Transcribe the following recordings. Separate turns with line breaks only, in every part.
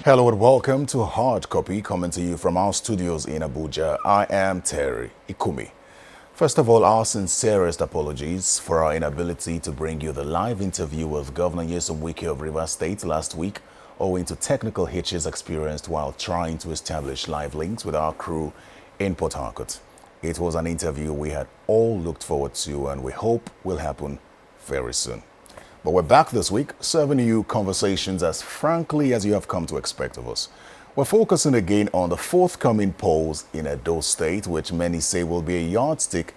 Hello and welcome to Hard Copy, coming to you from our studios in Abuja. I am Terry Ikumi. First of all, our sincerest apologies for our inability to bring you the live interview with Governor Nyesom Wike of Rivers State last week, owing to technical hitches experienced while trying to establish live links with our crew in Port Harcourt. It was an interview we had all looked forward to and we hope will happen very soon. But we're back this week, serving you conversations as frankly as you have come to expect of us. We're focusing again on the forthcoming polls in Edo State, which many say will be a yardstick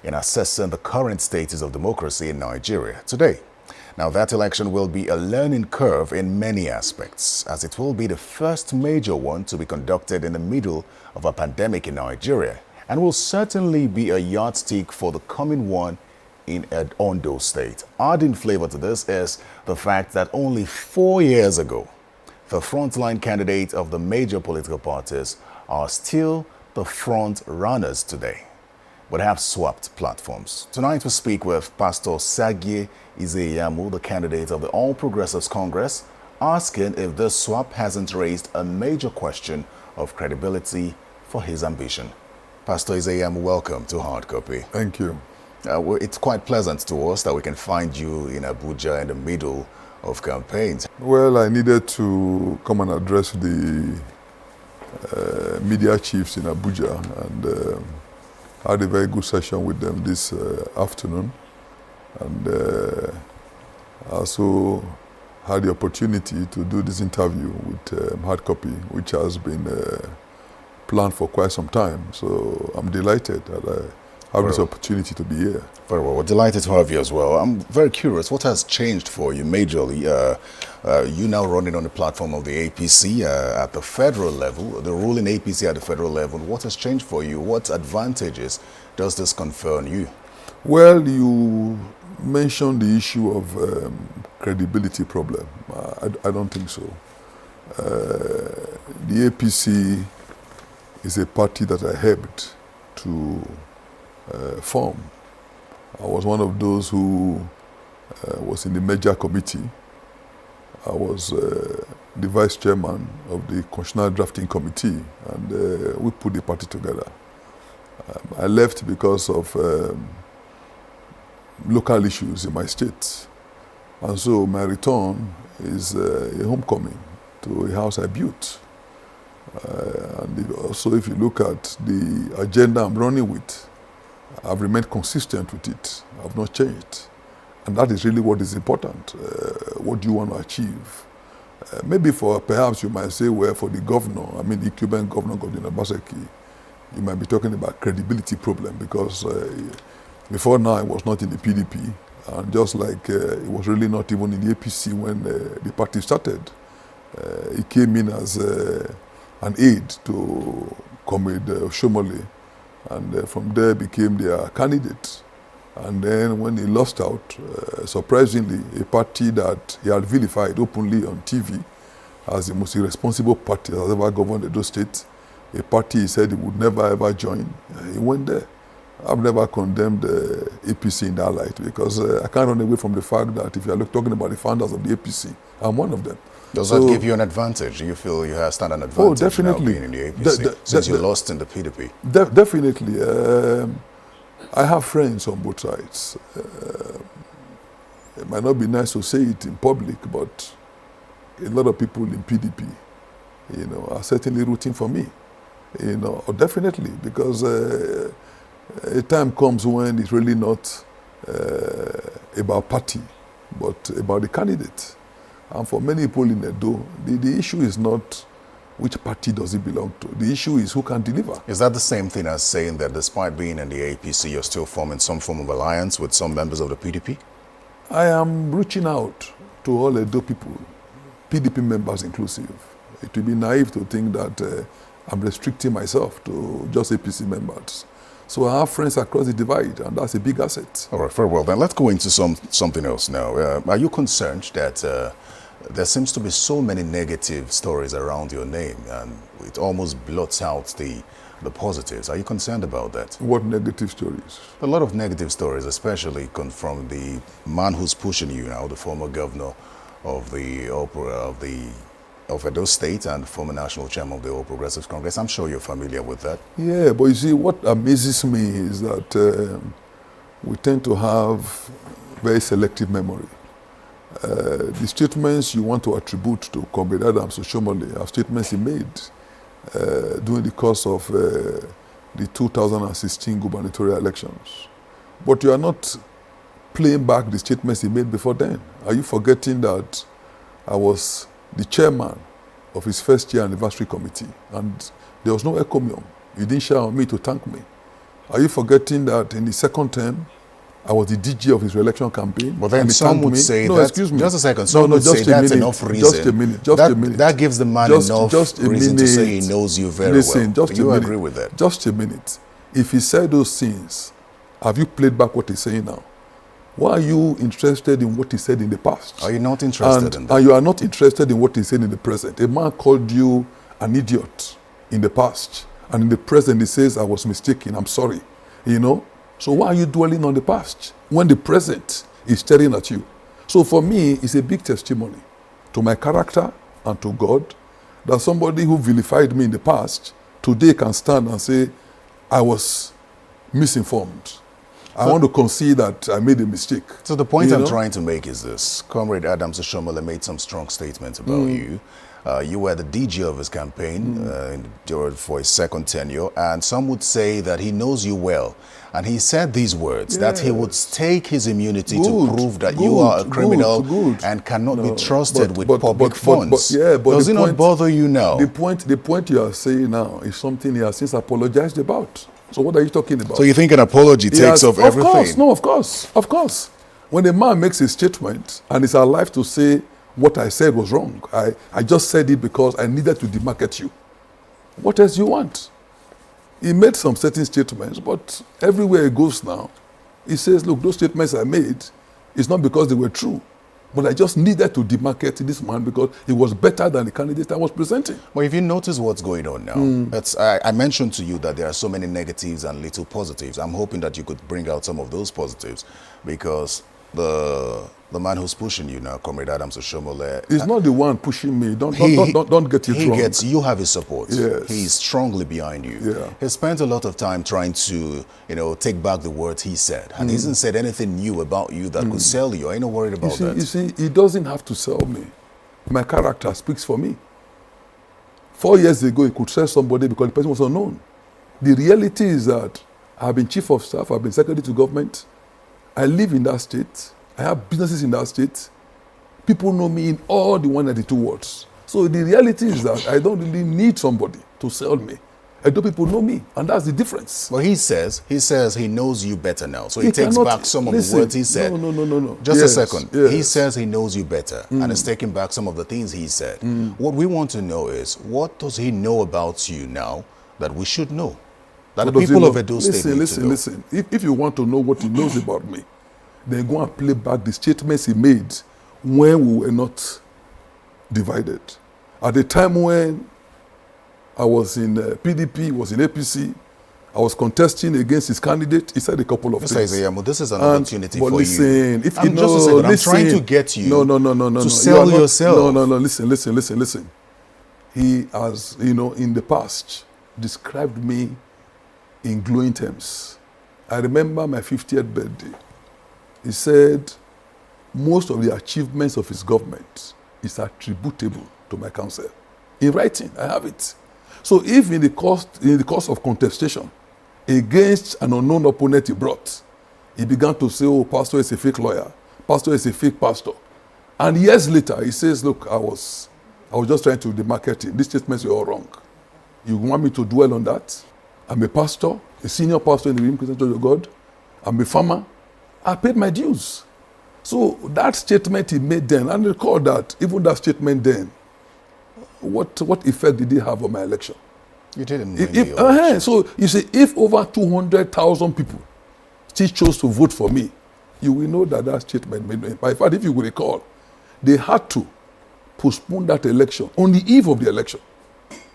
in assessing the current status of democracy in Nigeria today. Now, that election will be a learning curve in many aspects, as it will be the first major one to be conducted in the middle of a pandemic in Nigeria, and will certainly be a yardstick for the coming one in Ondo State. Adding flavor to this is the fact that only 4 years ago, the frontline candidates of the major political parties are still the front runners today, but have swapped platforms. Tonight we speak with Pastor Sagie Izeyamu, the candidate of the All Progressives Congress, asking if this swap hasn't raised a major question of credibility for his ambition. Pastor Izeyamu, welcome to Hard Copy.
Thank you.
It's quite pleasant to us that we can find you in Abuja in the middle of campaigns.
Well, I needed to come and address the media chiefs in Abuja and had a very good session with them this afternoon. And also had the opportunity to do this interview with Hard Copy, which has been planned for quite some time. So I'm delighted that I have this opportunity to be here.
Very well. We're delighted to have you as well. I'm very curious, what has changed for you majorly? You now running on the platform of the APC at the federal level, the ruling APC at the federal level. What has changed for you? What advantages does this confer on you?
Well, you mentioned the issue of credibility problem. I don't think so. The APC is a party that I helped to form. I was one of those who was in the major committee. I was the vice chairman of the constitutional drafting committee, and we put the party together. I left because of local issues in my state, and so my return is a homecoming to a house I built. And also, if you look at the agenda I'm running with, I've remained consistent with it. I've not changed. And that is really what is important. What do you want to achieve? Maybe perhaps you might say, well, for the governor, I mean the Cuban governor, Godwin Obaseki, you might be talking about credibility problem because before now, I was not in the PDP. And just like it was really not even in the APC when the party started. He came in as an aide to Comrade Shomole, and from there became their candidate. And then when he lost out, surprisingly, a party that he had vilified openly on TV as the most irresponsible party that has ever governed Edo State, a party he said he would never ever join, he went there. I've never condemned the APC in that light because I can't run away from the fact that if you're talking about the founders of the APC, I'm one of them.
Does that give you an advantage? Do you feel you have stand an advantage
definitely.
now being in the APC since you lost in the PDP?
Definitely. I have friends on both sides. It might not be nice to say it in public, but a lot of people in PDP, are certainly rooting for me. Definitely, because a time comes when it's really not about party, but about the candidate. And for many people in Edo, the issue is not which party does it belong to. The issue is who can deliver.
Is that the same thing as saying that despite being in the APC, you're still forming some form of alliance with some members of the PDP?
I am reaching out to all Edo people, PDP members inclusive. It would be naive to think that I'm restricting myself to just APC members. So I have friends across the divide, and that's a big asset.
All right, very well. Then let's go into something else now. Are you concerned that there seems to be so many negative stories around your name, and it almost blots out the positives? Are you concerned about that?
What negative stories?
A lot of negative stories, especially from the man who's pushing you now, the former governor of the of Edo State and former national chairman of the All Progressives Congress. I'm sure you're familiar with that.
Yeah, but you see, what amazes me is that we tend to have very selective memory. The statements you want to attribute to Comrade Adams Oshomole are statements he made during the course of the 2016 gubernatorial elections. But you are not playing back the statements he made before then. Are you forgetting that I was the chairman of his first year anniversary committee and there was no encomium? You didn't shout on me to thank me. Are you forgetting that in the second term, I was the DG of his re-election campaign?
But then some would say
no,
that,
excuse me.
Just a second, some would say that's enough reason.
Just a minute, just a minute.
That gives the man enough reason to say he knows you very well.
Just
you agree with that?
Just a minute. If he said those things, have you played back what he's saying now? Why are you interested in what he said in the past?
Are you not interested in that?
And you are not interested in what he said in the present. A man called you an idiot in the past, and in the present he says, I was mistaken, I'm sorry. You know? So why are you dwelling on the past when the present is staring at you? So for me, it's a big testimony to my character and to God that somebody who vilified me in the past today can stand and say, I was misinformed. I want to concede that I made a mistake.
So the point I'm trying to make is this. Comrade Adams Oshomole made some strong statements about you. You were the DG of his campaign for his second tenure, and some would say that he knows you well. And he said these words, that he would stake his immunity to prove that you are a criminal and cannot be trusted with public funds. Does it not bother you now?
The point you are saying now is something he has since apologized about. So what are you talking about?
So you think an apology takes off everything?
Of course, no, of course, of course. When a man makes a statement and is alive to say what I said was wrong, I just said it because I needed to demarket you. What else do you want? He made some certain statements, but everywhere he goes now, he says, look, those statements I made, it's not because they were true, but I just needed to demarket this man because he was better than the candidate I was presenting.
Well, if you notice what's going on now, I mentioned to you that there are so many negatives and little positives. I'm hoping that you could bring out some of those positives, because the man who's pushing you now, Comrade Adams Oshomole,
he's not the one pushing me. Don't get it wrong.
You have his support.
Yes.
He's strongly behind you.
Yeah.
He spent a lot of time trying to, take back the words he said. And he hasn't said anything new about you that could sell you. Are you not worried about that?
You see, he doesn't have to sell me. My character speaks for me. 4 years ago, he could sell somebody because the person was unknown. The reality is that I've been chief of staff, I've been secretary to government. I live in that state. I have businesses in that state. People know me in all the 192 wards. So the reality is that I don't really need somebody to sell me. I know people know me, and that's the difference.
Well, he says he knows you better now. So he takes back some of the words he said.
No.
Just a second. Yes. He says he knows you better and is taking back some of the things he said. What we want to know is, what does he know about you now that we should know? That the people of Edo State need to know.
Listen. If you want to know what he knows about me, then go and play back the statements he made when we were not divided. At the time when I was in PDP, was in APC, I was contesting against his candidate. He said a couple of things.
This is an opportunity for
listen,
you. I'm trying to get you to sell yourself.
No, listen. He has, in the past, described me in glowing terms. I remember my 50th birthday. He said most of the achievements of his government is attributable to my counsel. In writing, I have it. So if in the course of contestation against an unknown opponent he brought, he began to say, oh, pastor is a fake lawyer, pastor is a fake pastor. And years later, he says, look, I was just trying to demarket him. These statements are all wrong. You want me to dwell on that? I'm a pastor, a senior pastor in the Redeemed Christian Church of God. I'm a farmer. I paid my dues. So that statement he made then, and recall that, even that statement then, what effect did it have on my election?
You didn't win the election.
So you see, if over 200,000 people still chose to vote for me, you will know that statement made no impact. In fact, if you will recall, they had to postpone that election on the eve of the election,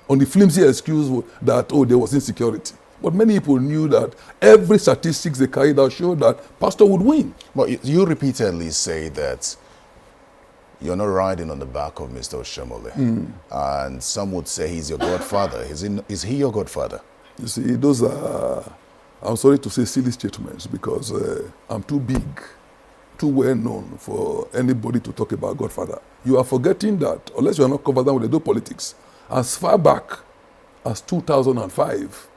on the flimsy excuse that, there was insecurity. But many people knew that every statistics they carried out showed that pastor would win.
But you repeatedly say that you're not riding on the back of Mr. Oshomole. And some would say he's your godfather. Is he your godfather?
You see, those are, I'm sorry to say, silly statements because I'm too big, too well known for anybody to talk about Godfather. You are forgetting that, unless you are not covered down with the do politics, as far back as 2005,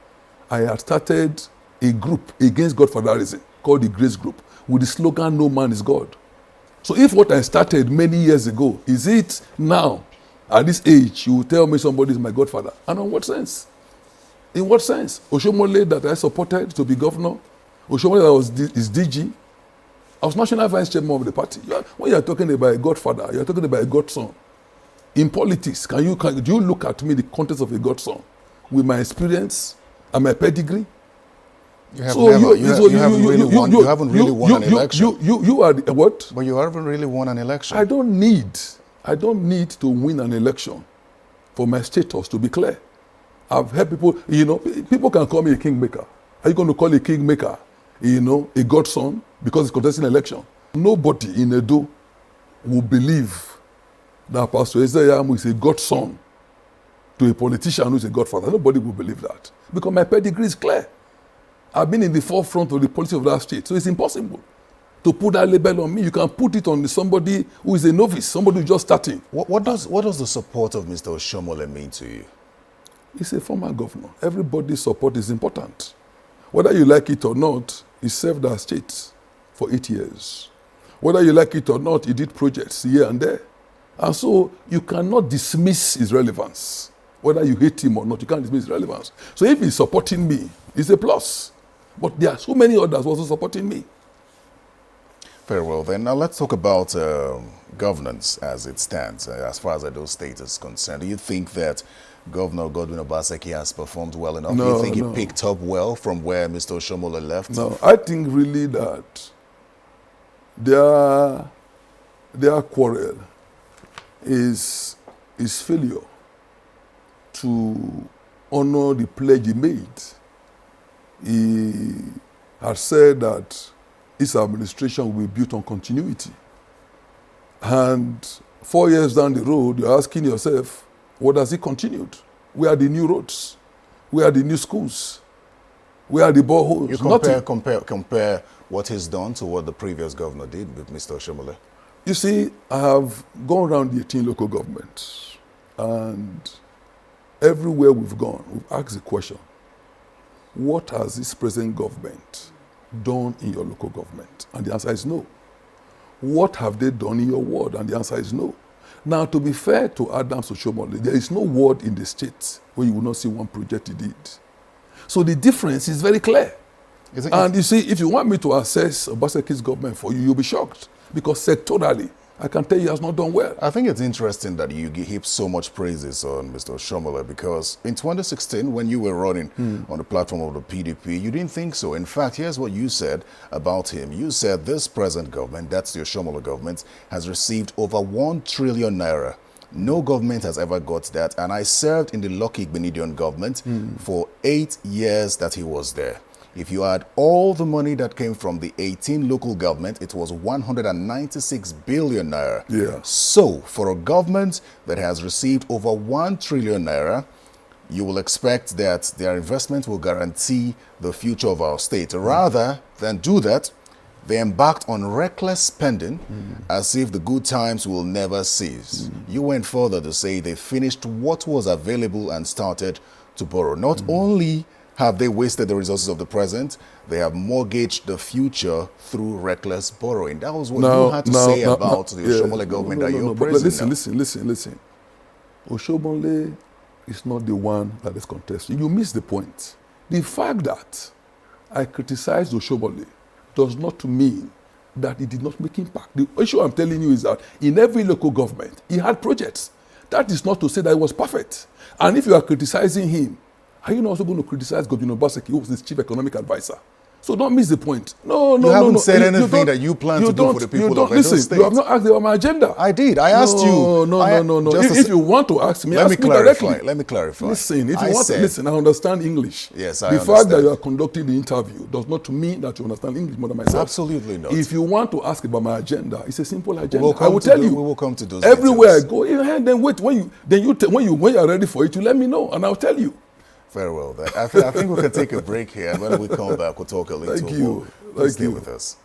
I had started a group against Godfatherism called the Grace Group with the slogan, "No man is God." So if what I started many years ago, is it now, at this age, you will tell me somebody is my godfather? And in what sense? In what sense? Oshomole that I supported to be governor, Oshomole that is DG, I was national vice chairman of the party. When you are talking about a godfather, you are talking about a godson. In politics, do you look at me in the context of a godson with my experience and my pedigree?
You haven't really won an election.
You are the, what?
But you haven't really won an election.
I don't need to win an election for my status to be clear. I've heard people, people can call me a kingmaker. Are you going to call a kingmaker, a godson because he's contesting an election? Nobody in Edo will believe that Pastor Ezeyamu is a godson to a politician who is a godfather. Nobody will believe that because my pedigree is clear. I've been in the forefront of the policy of that state, so it's impossible to put that label on me. You can put it on somebody who is a novice, somebody who's just starting.
What does the support of Mr. Oshomole mean to you?
He's a former governor. Everybody's support is important. Whether you like it or not, he served our state for 8 years. Whether you like it or not, he did projects here and there. And so you cannot dismiss his relevance. Whether you hate him or not, you can't dismiss his relevance. So if he's supporting me, it's a plus. But there are so many others also supporting me.
Very well, then. Now let's talk about governance as it stands, as far as Edo State is concerned. Do you think that Governor Godwin Obaseki has performed well enough? Do you think he picked up well from where Mr. Oshomole left?
No, I think really that their quarrel is failure to honor the pledge he made. He had said that his administration will be built on continuity. And 4 years down the road, you're asking yourself, what has he continued? Where are the new roads? Where are the new schools? Where are the boreholes?
You compare what he's done to what the previous governor did with Mr. Oshomole.
You see, I have gone around the 18 local governments, and everywhere we've gone, we've asked the question, what has this present government done in your local government? And the answer is no. What have they done in your ward? And the answer is no. Now, to be fair to Adams Oshomole, there is no ward in the state where you will not see one project he did. So the difference is very clear. And you see, if you want me to assess Obaseki's government for you, you'll be shocked. Because sectorally, I can tell you he has not done well.
I think it's interesting that you heap so much praises on Mr. Oshomole because in 2016, when you were running on the platform of the PDP, you didn't think so. In fact, here's what you said about him. You said this present government, that's the Oshomole government, has received over 1 trillion naira. No government has ever got that. And I served in the Lucky Benedion government for 8 years that he was there. If you add all the money that came from the 18 local government, it was 196 billion naira.
Yeah.
So, for a government that has received over 1 trillion naira, you will expect that their investment will guarantee the future of our state. Rather than do that, they embarked on reckless spending as if the good times will never cease. You went further to say they finished what was available and started to borrow. Not only have they wasted the resources of the present, they have mortgaged the future through reckless borrowing. That was what you had to say about the Oshomole government that you're praising.
Listen. Oshomole is not the one that is contesting. You missed the point. The fact that I criticized Oshomole does not mean that it did not make impact. The issue I'm telling you is that in every local government, he had projects. That is not to say that it was perfect. And if you are criticizing him, are you not also going to criticize Godwin Obaseki, who was his chief economic advisor? So don't miss the point. No.
You haven't said
You
anything
don't-
that you plan to do for the people of Edo
Listen,
State.
you have not asked about my agenda.
I did. I asked you.
No.
Just
If you want to ask me,
let me
ask me
clarify.
directly.
Let me clarify.
Listen, if you
I
want
said-
to listen, I understand English.
Yes, I
The fact
understand.
that you are conducting the interview does not mean that you understand English more than myself.
Absolutely not.
If you want to ask about my agenda, it's a simple agenda.
will
I
come
will
to
tell
the-
you.
we will come to those
Everywhere
details.
I go, then wait. When you are ready for it, you let me know, and I'll tell you.
Very well, then. I think we can take a break here, and when we come back, we'll talk a little
Thank
more.
you.
Please
Thank
stay
you.
with us.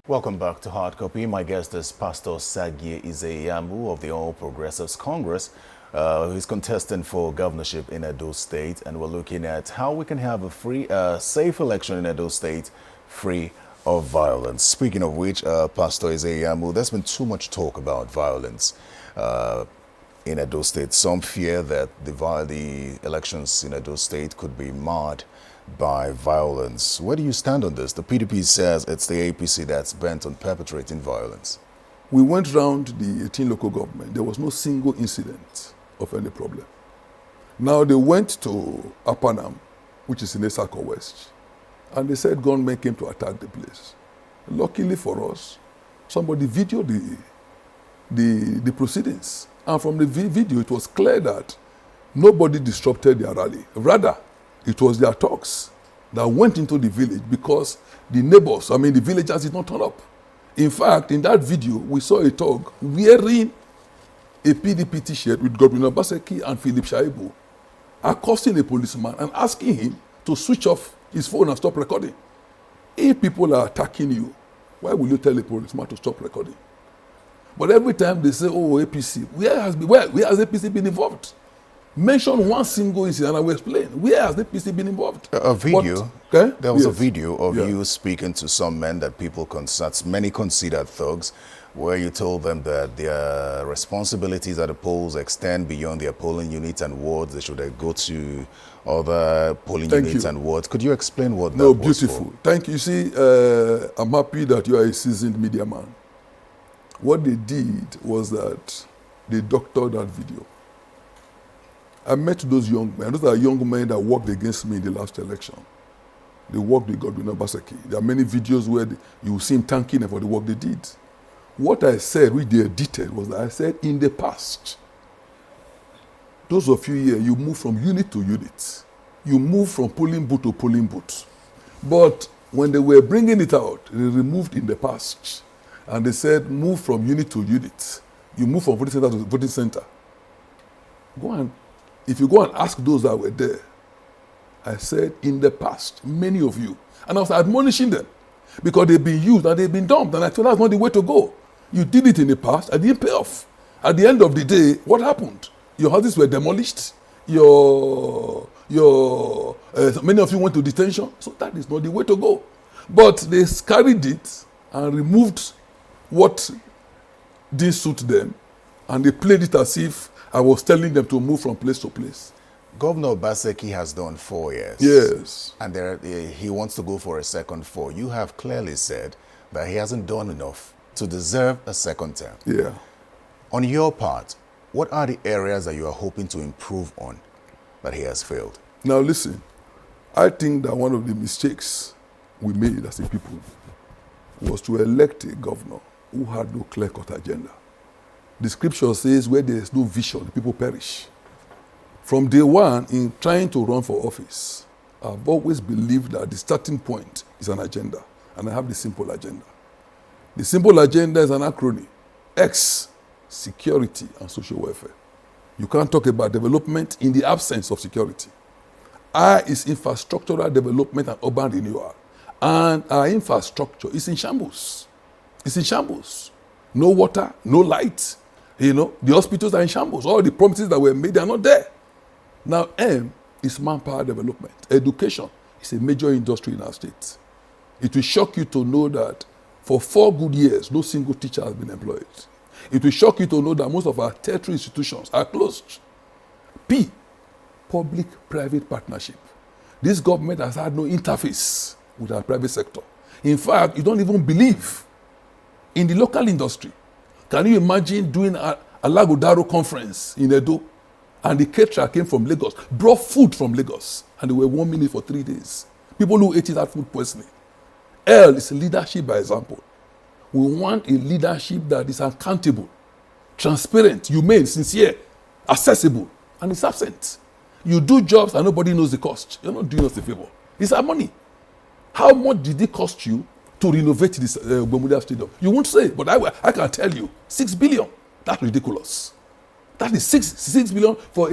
Welcome back to Hard Copy. My guest is Pastor Sagie Izeyamu of the All Progressives Congress, who is contesting for governorship in Edo State, and we're looking at how we can have a free, safe election in Edo State, free of violence. Speaking of which, Pastor Izeyamu, there's been too much talk about violence in Edo State. Some fear that the elections in Edo State could be marred by violence. Where do you stand on this? The PDP says it's the APC that's bent on perpetrating violence.
We went round the 18 local government. There was no single incident of any problem. Now they went to Apanam, which is in Esako West, and they said gunmen came to attack the place. Luckily for us, somebody videoed the proceedings. And from the video, it was clear that nobody disrupted their rally. Rather, it was their talks that went into the village because the neighbors, the villagers did not turn up. In fact, in that video, we saw a thug wearing a PDP t-shirt with Godwin Obaseki and Philip Shaibu accosting a policeman and asking him to switch off his phone and stop recording. If people are attacking you, why will you tell a policeman to stop recording? But every time they say, oh, APC, where has APC been involved? Mention one single incident and I will explain. Where has APC been involved?
A video.
Okay?
There was a
Yes.
video of
Yeah.
you speaking to some men that many considered thugs, where you told them that their responsibilities at the polls extend beyond their polling units and wards. They should go to other polling
Thank
units
you.
and wards. Could you explain what that
No,
was
beautiful.
for?
Thank you. You see, I'm happy that you are a seasoned media man. What they did was that they doctored that video. I met those young men. Those are young men that worked against me in the last election. They worked with Godwin Obaseki. There are many videos where you will see him thanking them for the work they did. What I said, which they edited, was that I said, in the past, those of you here, you move from unit to unit. You move from polling booth to polling booth. But when they were bringing it out, they removed in the past. And they said, move from unit to unit. You move from voting center to voting center. If you go and ask those that were there, I said, in the past, many of you, and I was admonishing them because they've been used and they've been dumped, and I told them that's not the way to go. You did it in the past, and it didn't pay off. At the end of the day, what happened? Your houses were demolished. Many of you went to detention. So that is not the way to go. But they carried it and removed what didn't suit them, and they played it as if I was telling them to move from place to place.
Governor Obaseki has done 4 years.
Yes.
And he wants to go for a second 4. You have clearly said that he hasn't done enough to deserve a second term.
Yeah.
On your part, what are the areas that you are hoping to improve on that he has failed?
Now listen, I think that one of the mistakes we made as a people was to elect a governor who had no clear-cut agenda. The scripture says where there is no vision, the people perish. From day one, in trying to run for office, I've always believed that the starting point is an agenda, and I have the simple agenda. The simple agenda is an acronym: X, security and social welfare. You can't talk about development in the absence of security. I is infrastructural development and urban renewal. And our infrastructure is in shambles. It's in shambles. No water, no light. The hospitals are in shambles. All the promises that were made, they are not there. Now, M is manpower development. Education is a major industry in our state. It will shock you to know that for 4 good years, no single teacher has been employed. It will shock you to know that most of our tertiary institutions are closed. P, public-private partnership. This government has had no interface with our private sector. In fact, you don't even believe in the local industry. Can you imagine doing a Lagodaro conference in Edo And the caterer came from Lagos, brought food from Lagos, and they were 1 minute for 3 days. People who ate it had food poisoning. L is leadership by example. We want a leadership that is accountable, transparent, humane, sincere, accessible, and it's absent. You do jobs and nobody knows the cost. You're not doing us a favor. It's our money. How much did it cost you to renovate this Bermuda Stadium? You won't say, but I can tell you, 6 billion. That's ridiculous. That is 6 billion for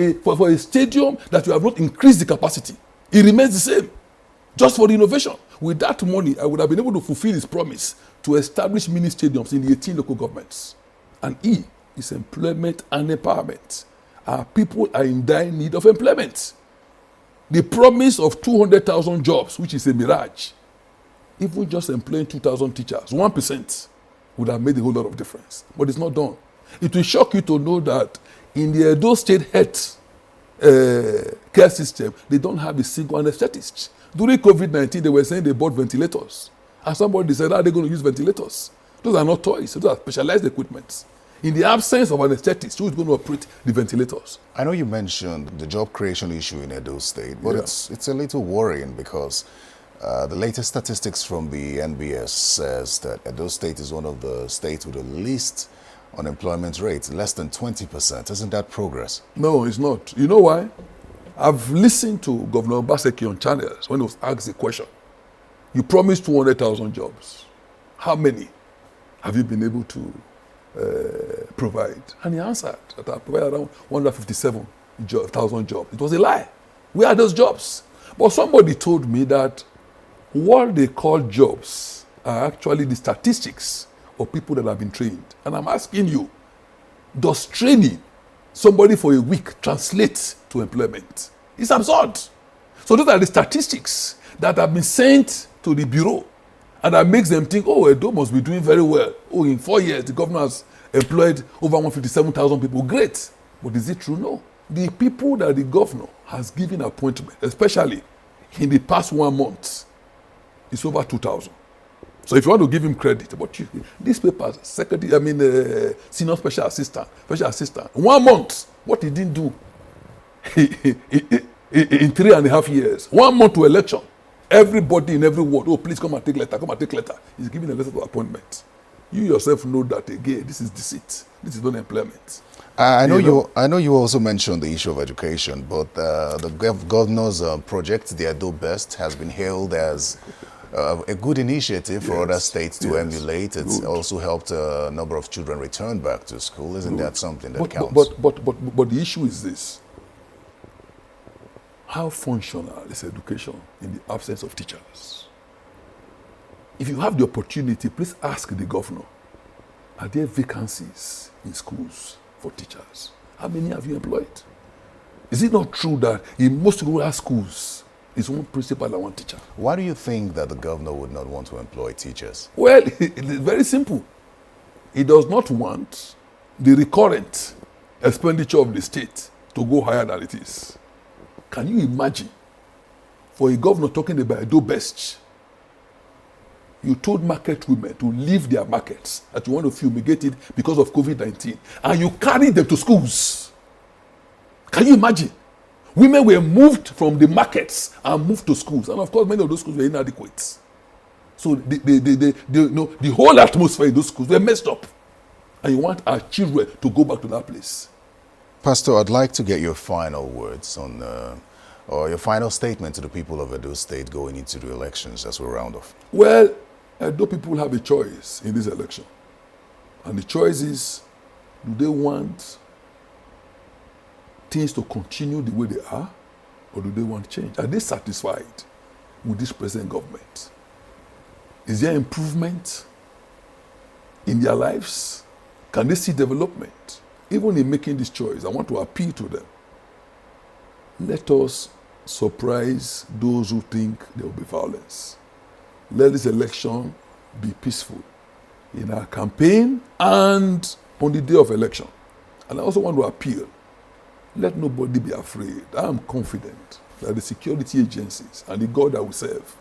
a stadium that you have not increased the capacity. It remains the same, just for the innovation. With that money, I would have been able to fulfill his promise to establish mini stadiums in the 18 local governments. And E is employment and empowerment. Our people are in dire need of employment. The promise of 200,000 jobs, which is a mirage, even just employing 2,000 teachers, 1% would have made a whole lot of difference. But it's not done. It will shock you to know that in the Edo State health care system, they don't have a single anesthetist. During COVID-19, they were saying they bought ventilators. And somebody said, how are they going to use ventilators? Those are not toys. Those are specialized equipment. In the absence of anesthetists, who is going to operate the ventilators?
I know you mentioned the job creation issue in Edo State, but it's a little worrying because the latest statistics from the NBS says that Edo State is one of the states with the least unemployment rate, less than 20%. Isn't that progress?
No, it's not. You know why? I've listened to Governor Obaseki on channels when he was asked the question. You promised 200,000 jobs. How many have you been able to provide? And he answered that I provided around 157,000 jobs. It was a lie. Where are those jobs? But somebody told me that what they call jobs are actually the statistics of people that have been trained. And I'm asking you, does training somebody for a week translate to employment? It's absurd. So those are the statistics that have been sent to the bureau and that makes them think, oh, Edo must be doing very well. Oh, in 4 years, the governor has employed over 157,000 people. Great. But is it true? No. The people that the governor has given appointment, especially in the past 1 month, is over 2,000. So if you want to give him credit, but these papers, senior special assistant, 1 month, what he didn't do in 3.5 years, 1 month to election, everybody in every ward, oh, please come and take letter. He's giving a letter of appointment. You yourself know that again, this is deceit. This is not employment.
I know you also mentioned the issue of education, but the governor's project, the Edo Best, has been hailed as a good initiative for other states to emulate. It's also helped a number of children return back to school. Isn't that something that counts?
But the issue is this. How functional is education in the absence of teachers? If you have the opportunity, please ask the governor, are there vacancies in schools for teachers? How many have you employed? Is it not true that in most rural schools, it's one principal and one teacher?
Why do you think that the governor would not want to employ teachers?
Well, it's very simple. He does not want the recurrent expenditure of the state to go higher than it is. Can you imagine, for a governor talking about Edo Best, you told market women to leave their markets, that you want to fumigate it because of COVID-19, and you carried them to schools. Can you imagine? Women were moved from the markets and moved to schools. And of course, many of those schools were inadequate. So the whole atmosphere in those schools were messed up. And you want our children to go back to that place.
Pastor, I'd like to get your final words on, or your final statement to the people of Edo State going into the elections as we round off.
Well, Edo people have a choice in this election. And the choice is, do they want things to continue the way they are, or do they want change? Are they satisfied with this present government? Is there improvement in their lives? Can they see development? Even in making this choice, I want to appeal to them. Let us surprise those who think there will be violence. Let this election be peaceful in our campaign and on the day of election. And I also want to appeal. Let nobody be afraid. I am confident that the security agencies and the God that we serve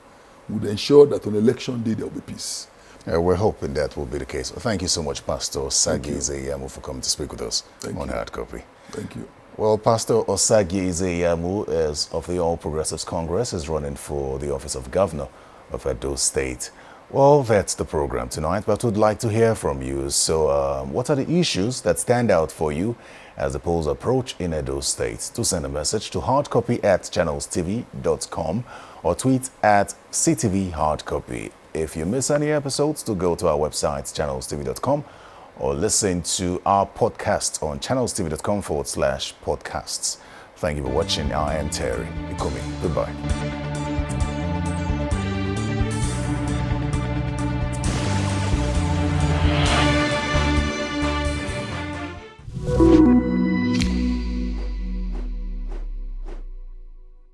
would ensure that on election day there will be peace.
We're hoping that will be the case. Well, thank you so much, Pastor Sagi Zeyamu, for coming to speak with us on Hard Copy.
Thank you.
Well, Pastor Osagi Izeyamu is of the All Progressives Congress, is running for the office of governor of Edo State. Well, that's the program tonight, but would like to hear from you. So, what are the issues that stand out for you as the polls approach in Edo State? To send a message to hardcopy@channelstv.com or tweet at CTV If you miss any episodes, to go to our website, channelstv.com, or listen to our podcast on channelstv.com/podcasts. Thank you for watching. I am Terry Ikumi. Goodbye.